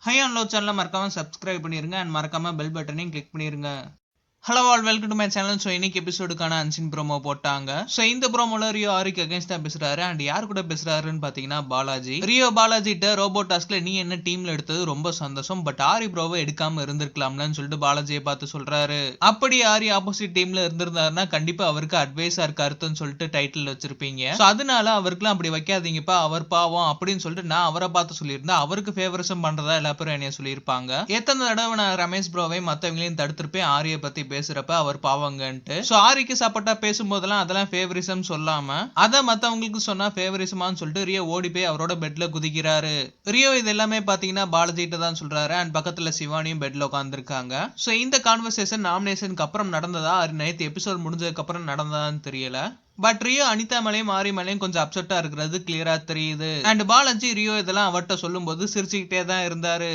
High and low சேனலை மறக்காம subscribe பண்ணிருங்க அண்ட் மறக்காம பெல் பட்டனையும் கிளிக் பண்ணிருங்க. Hello all welcome to my channel. So இன்னைக்கு எபிசோடுக்கான அன்சின் ப்ரோமோ போட்டாங்க. ஸோ இந்த ப்ரோமோல ரியோ ஆரிக்கு அகைன்ஸ்ட் தான் பேசுறாரு அண்ட் யார் கூட பேசுறாருன்னு பாத்தீங்கன்னா பாலாஜி. ரியோ பாலாஜிட்ட ரோபோ டாஸ்க்ல நீ என்ன டீம்ல எடுத்தது ரொம்ப சந்தோஷம், பட் ஆரி ப்ரோவை எடுக்காம இருந்திருக்கலாம்லன்னு சொல்லிட்டு பாலாஜியை பார்த்து சொல்றாரு. அப்படி ஆரி ஆப்போசிட் டீம்ல இருந்திருந்தாருன்னா கண்டிப்பா அவருக்கு அட்வைஸா கருத்துன்னு சொல்லிட்டு டைட்டில் வச்சிருப்பீங்க. ஸோ அதனால அவருக்குலாம் அப்படி வைக்காதீங்கப்பா, அவர் பாவம் அப்படின்னு சொல்லிட்டு நான் அவரை பார்த்து சொல்லியிருந்தேன். அவருக்கு ஃபேவரிசம் பண்றதா எல்லா பேரும் என்னைய சொல்லியிருப்பாங்க. எத்தனை தடவை நான் ரமேஷ் ப்ரோவை மத்தவங்களையும் தடுத்திருப்பேன் ஆரிய பத்தி பேசுறப்ப அவர் பாவங்கன்ட்டு. சோ ஆரிக்கு சப்போர்ட்டா பேசும்போதெல்லாம் அதெல்லாம் ஃபேவரிசம் சொல்லாம அத மத்தவங்களுக்கு சொன்னா ஃபேவரிசமான்னு சொல்லிட்டு ரியோ ஓடி போய் அவரோட பெட்ல குதிக்கிறாரு. ரியோ இது எல்லாமே பாத்தீங்கன்னா பாலாஜிட்ட தான் சொல்றாரு அண்ட் பக்கத்துல சிவானியும் பெட்ல உட்கார்ந்திருக்காங்க. சோ இந்த கான்வர்சேஷன் நாமினேஷனுக்கு அப்புறம் நடந்ததா நேத்து எபிசோட் முடிஞ்சதுக்கு அப்புறம் நடந்ததான்னு தெரியல. பட் ரியோ அனிதா மேலையும் ஆரி மேலையும் கொஞ்சம் அப்செட்டா இருக்கிறது கிளியரா தெரியுது. அண்ட் பாலாஜி ரியோ இதெல்லாம் அவர்கிட்ட சொல்லும் போது சிரிச்சுக்கிட்டே தான் இருந்தாரு.